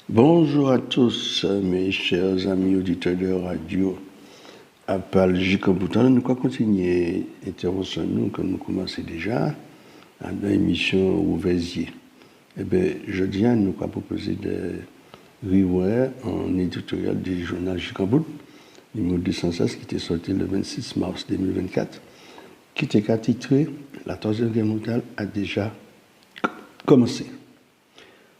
Bonjour à tous, mes chers amis auditeurs de radio. À Palgi Computant, nous allons continuer l'intervention que nous commençons déjà dans l'émission Rouvésier. Eh bien, jeudi, nous allons proposer de revoir en éditorial du journal Jikambout, numéro 216, qui était sorti le 26 mars 2024, qui était titré « La Troisième Guerre mondiale a déjà commencé ».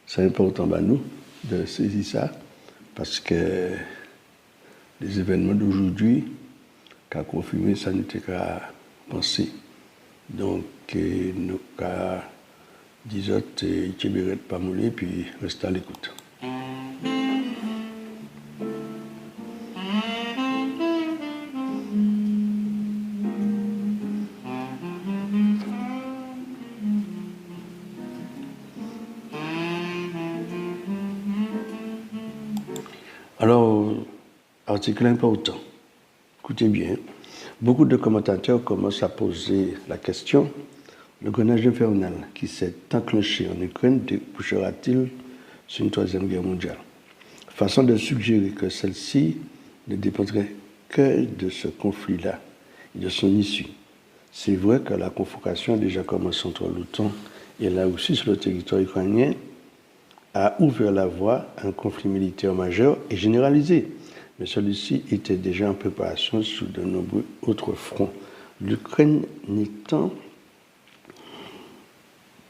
C'est important pour nous de saisir ça parce que les événements d'aujourd'hui qui ont confirmé ça nous qu'à penser. Donc, nous avons dit autres, Tchébéret pas mouler, puis rester à l'écoute. Alors, article important. Écoutez bien. Beaucoup de commentateurs commencent à poser la question: le grenage infernal qui s'est enclenché en Ukraine débouchera-t-il sur une troisième guerre mondiale? Façon de suggérer que celle-ci ne dépendrait que de ce conflit-là et de son issue. C'est vrai que la confrontation a déjà commencé entre l'OTAN et la Russie sur le territoire ukrainien, a ouvert la voie à un conflit militaire majeur et généralisé. Mais celui-ci était déjà en préparation sur de nombreux autres fronts, l'Ukraine n'étant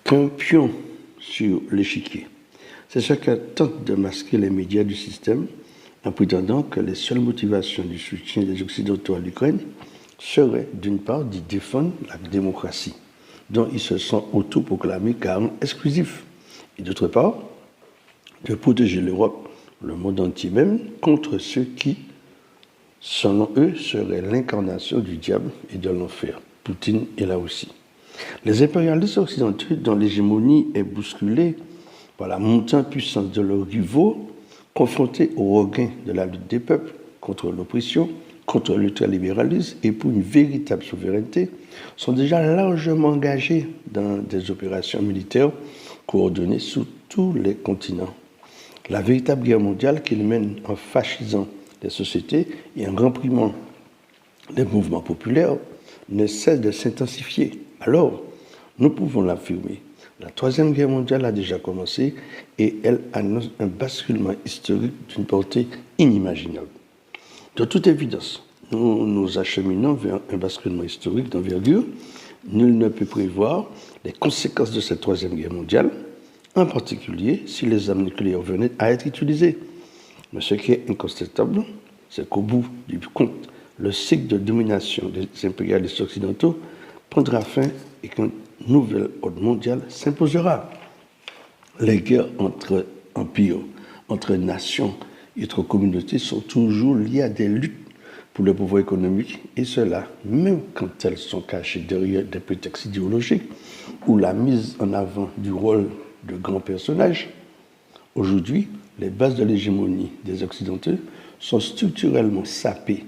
qu'un pion sur l'échiquier. C'est ce que tentent de masquer les médias du système en prétendant que les seules motivations du soutien des Occidentaux à l'Ukraine seraient d'une part d'y défendre la démocratie, dont ils se sont autoproclamés garants exclusifs, et d'autre part de protéger l'Europe, le monde entier même, contre ceux qui, selon eux, seraient l'incarnation du diable et de l'enfer, Poutine et la Russie. Les impérialistes occidentaux, dont l'hégémonie est bousculée par la montée en puissance de leurs rivaux, confrontés au regain de la lutte des peuples contre l'oppression, contre l'ultralibéralisme et pour une véritable souveraineté, sont déjà largement engagés dans des opérations militaires coordonnées sur tous les continents. La véritable guerre mondiale qu'ils mènent en fascisant les sociétés et en réprimant les mouvements populaires ne cesse de s'intensifier. Alors, nous pouvons l'affirmer, la Troisième Guerre mondiale a déjà commencé et elle annonce un basculement historique d'une portée inimaginable. De toute évidence, nous nous acheminons vers un basculement historique d'envergure. Nul ne peut prévoir les conséquences de cette Troisième Guerre mondiale, en particulier si les armes nucléaires venaient à être utilisées. Mais ce qui est incontestable, c'est qu'au bout du compte, le cycle de domination des impérialistes occidentaux prendra fin et qu'un nouvel ordre mondial s'imposera. Les guerres entre empires, entre nations et entre communautés sont toujours liées à des luttes pour le pouvoir économique, et cela même quand elles sont cachées derrière des prétextes idéologiques ou la mise en avant du rôle de grands personnages. Aujourd'hui, les bases de l'hégémonie des Occidentaux sont structurellement sapées.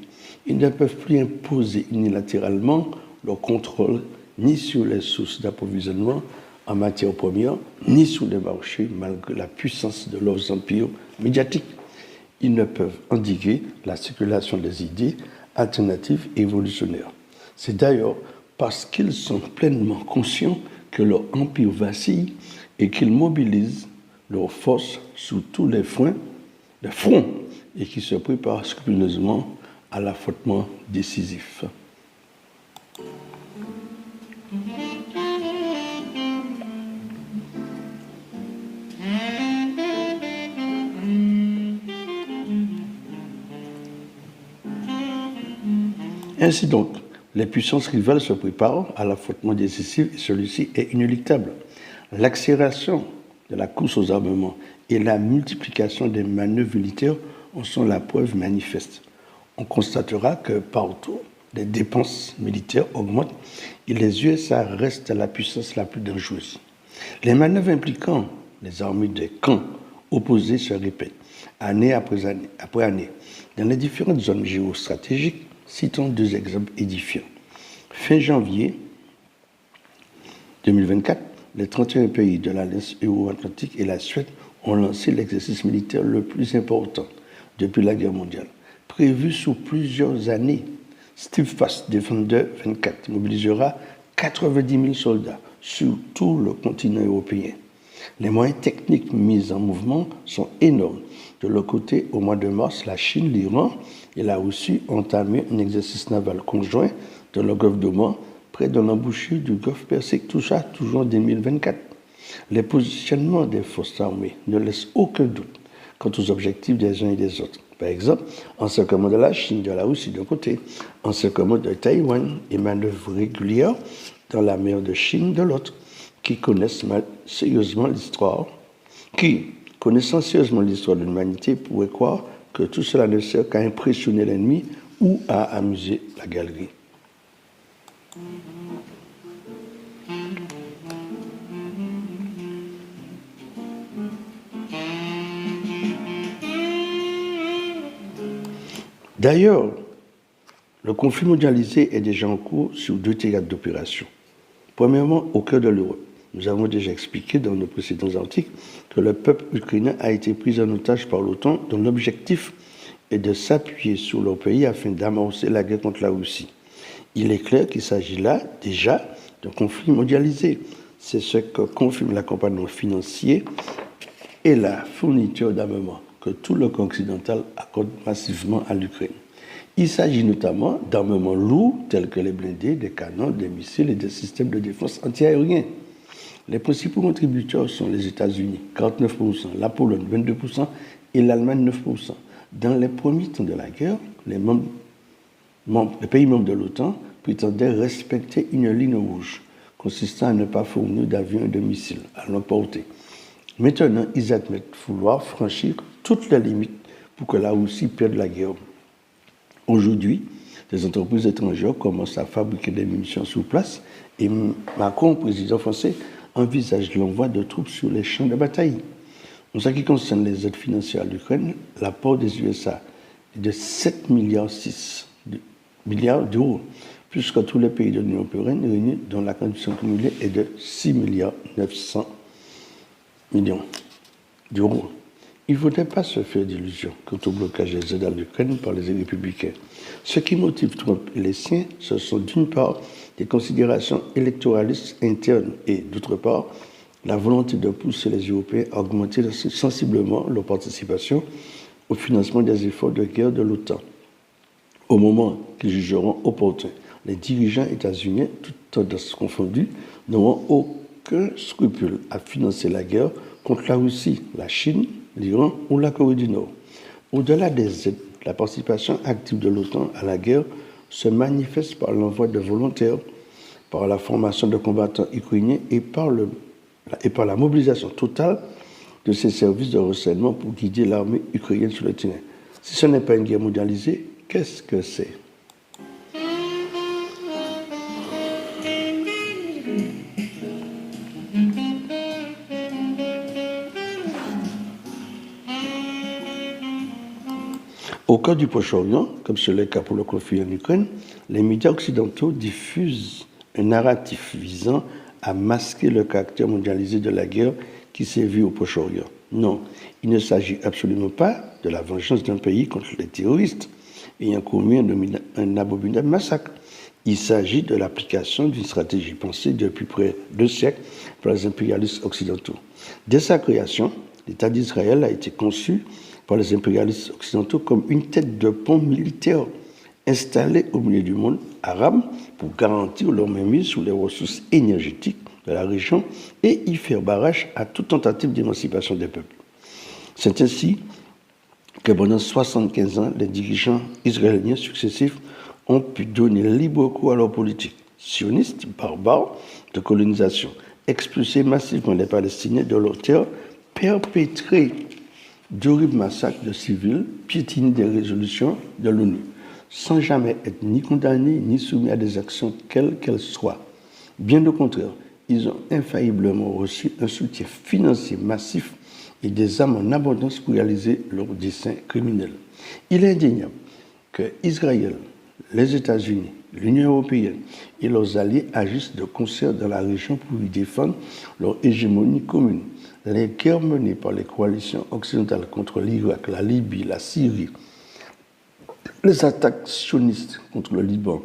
Ils ne peuvent plus imposer unilatéralement leur contrôle ni sur les sources d'approvisionnement en matières premières, ni sur les marchés, malgré la puissance de leurs empires médiatiques. Ils ne peuvent endiguer la circulation des idées alternatives et évolutionnaires. C'est d'ailleurs parce qu'ils sont pleinement conscients que leur empire vacille et qu'ils mobilisent leurs forces sous tous les fronts et qui se préparent scrupuleusement à l'affrontement décisif. Ainsi donc, les puissances rivales se préparent à l'affrontement décisif et celui-ci est inéluctable. L'accélération de la course aux armements et la multiplication des manœuvres militaires en sont la preuve manifeste. On constatera que partout, les dépenses militaires augmentent et les USA restent la puissance la plus dangereuse. Les manœuvres impliquant les armées des camps opposés se répètent, année après année, dans les différentes zones géostratégiques. Citons deux exemples édifiants. Fin janvier 2024, les 31 pays de l'Alliance euro-atlantique et la Suède ont lancé l'exercice militaire le plus important depuis la guerre mondiale, prévu sur plusieurs années. Steve Fast, Defender 24, mobilisera 90 000 soldats sur tout le continent européen. Les moyens techniques mis en mouvement sont énormes. De leur côté, au mois de mars, la Chine, l'Iran et la Russie ont entamé un exercice naval conjoint dans le golfe d'Oman, près de l'embouchure du golfe Persique, tout ça toujours en 2024. Les positionnements des forces armées ne laissent aucun doute quant aux objectifs des uns et des autres. Par exemple, encerclement de la Chine, de la Russie d'un côté, encerclement de Taïwan et manœuvres régulières dans la mer de Chine de l'autre, connaissant sérieusement l'histoire de l'humanité pourraient croire que tout cela ne sert qu'à impressionner l'ennemi ou à amuser la galerie. D'ailleurs, le conflit mondialisé est déjà en cours sur deux théâtres d'opération. Premièrement, au cœur de l'Europe. Nous avons déjà expliqué dans nos précédents articles que le peuple ukrainien a été pris en otage par l'OTAN, dont l'objectif est de s'appuyer sur leur pays afin d'amorcer la guerre contre la Russie. Il est clair qu'il s'agit là déjà d'un conflit mondialisé. C'est ce que confirme l'accompagnement financier et la fourniture d'armement que tout le camp occidental accorde massivement à l'Ukraine. Il s'agit notamment d'armements lourds tels que les blindés, des canons, des missiles et des systèmes de défense antiaériens. Les principaux contributeurs sont les États-Unis, 49%, la Pologne, 22% et l'Allemagne, 9%. Dans les premiers temps de la guerre, les pays membres de l'OTAN prétendaient respecter une ligne rouge consistant à ne pas fournir d'avions et de missiles à longue portée. Maintenant, ils admettent vouloir franchir toutes les limites pour que la Russie perde la guerre. Aujourd'hui, des entreprises étrangères commencent à fabriquer des munitions sur place et Macron, président français, envisage l'envoi de troupes sur les champs de bataille. En ce qui concerne les aides financières à l'Ukraine, l'apport des USA est de 7,6 milliards d'euros, plus que tous les pays de l'Union européenne réunis, dont la contribution cumulée est de 6,9 milliards d'euros. Il ne faudrait pas se faire d'illusions quant au blocage des aides à l'Ukraine par les républicains. Ce qui motive Trump et les siens, ce sont d'une part des considérations électoralistes internes et d'autre part la volonté de pousser les Européens à augmenter sensiblement leur participation au financement des efforts de guerre de l'OTAN. Au moment qu'ils jugeront opportun, les dirigeants états-uniens, toutes tendances confondues, n'auront aucun scrupule à financer la guerre contre la Russie, la Chine, l'Iran ou la Corée du Nord. Au-delà des aides, la participation active de l'OTAN à la guerre se manifeste par l'envoi de volontaires, par la formation de combattants ukrainiens et par la mobilisation totale de ses services de renseignement pour guider l'armée ukrainienne sur le terrain. Si ce n'est pas une guerre mondialisée, qu'est-ce que c'est ? Au cœur du Proche-Orient, comme c'est le cas pour le conflit en Ukraine, les médias occidentaux diffusent un narratif visant à masquer le caractère mondialisé de la guerre qui sévit au Proche-Orient. Non, il ne s'agit absolument pas de la vengeance d'un pays contre les terroristes ayant commis un abominable massacre. Il s'agit de l'application d'une stratégie pensée depuis près de 2 siècles par les impérialistes occidentaux. Dès sa création, l'État d'Israël a été conçu par les impérialistes occidentaux comme une tête de pont militaire installée au milieu du monde arabe pour garantir leur mainmise sur les ressources énergétiques de la région et y faire barrage à toute tentative d'émancipation des peuples. C'est ainsi que pendant 75 ans, les dirigeants israéliens successifs ont pu donner libre cours à leur politique sioniste, barbare, de colonisation, expulser massivement les Palestiniens de leur terre, perpétrer d'horribles massacres de civils, piétiner des résolutions de l'ONU, sans jamais être ni condamnés ni soumis à des actions quelles qu'elles soient. Bien au contraire, ils ont infailliblement reçu un soutien financier massif et des armes en abondance pour réaliser leurs desseins criminels. Il est indéniable que Israël, les États-Unis, l'Union européenne et leurs alliés agissent de concert dans la région pour y défendre leur hégémonie commune. les guerres menées par les coalitions occidentales contre l'Irak, la Libye, la Syrie, les attaques sionistes contre le Liban,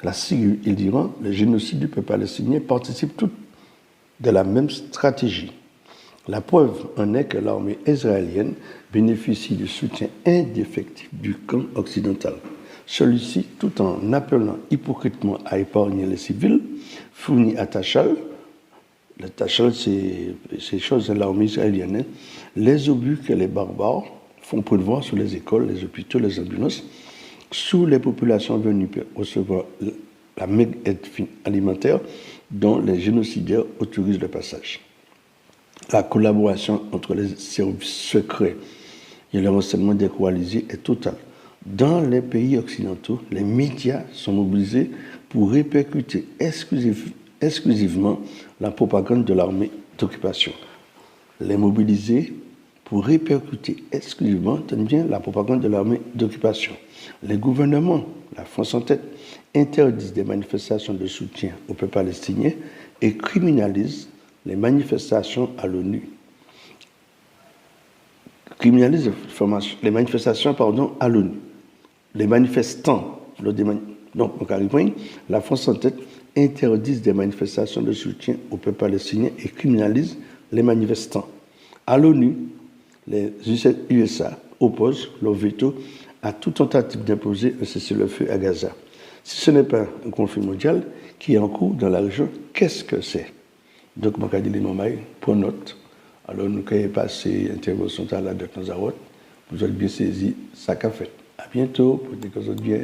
la Syrie et l'Iran, le génocide du peuple palestinien participent toutes de la même stratégie. La preuve en est que l'armée israélienne bénéficie du soutien indéfectible du camp occidental. Celui-ci, tout en appelant hypocritement à épargner les civils, fournit à Tachal, le Tachal c'est chose de l'armée israélienne, les obus que les barbares font prévoir sur les écoles, les hôpitaux, les ambulances, sous les populations venues recevoir la méga aide alimentaire dont les génocidaires autorisent le passage. La collaboration entre les services secrets et le renseignement des coalisés est totale. Dans les pays occidentaux, les médias sont mobilisés pour répercuter exclusivement la propagande de l'armée d'occupation. Les mobiliser pour répercuter exclusivement, tenez bien, la propagande de l'armée d'occupation. Les gouvernements, la France en tête, interdisent des manifestations de soutien au peuple palestinien et criminalisent les manifestations à l'ONU. Criminalisent les manifestations à l'ONU. Les manifestants, donc la France en tête, interdisent des manifestations de soutien au peuple palestinien et criminalisent les manifestants. À l'ONU, les USA opposent leur veto à toute tentative d'imposer un cessez-le-feu à Gaza. Si ce n'est pas un conflit mondial qui est en cours dans la région, qu'est-ce que c'est? Donc, je vais dire les mamans, prenez note. Alors, nous avons passé l'intervention à la de Nazareth. Vous avez bien saisi ça qu'a fait. À bientôt pour des causes de bien.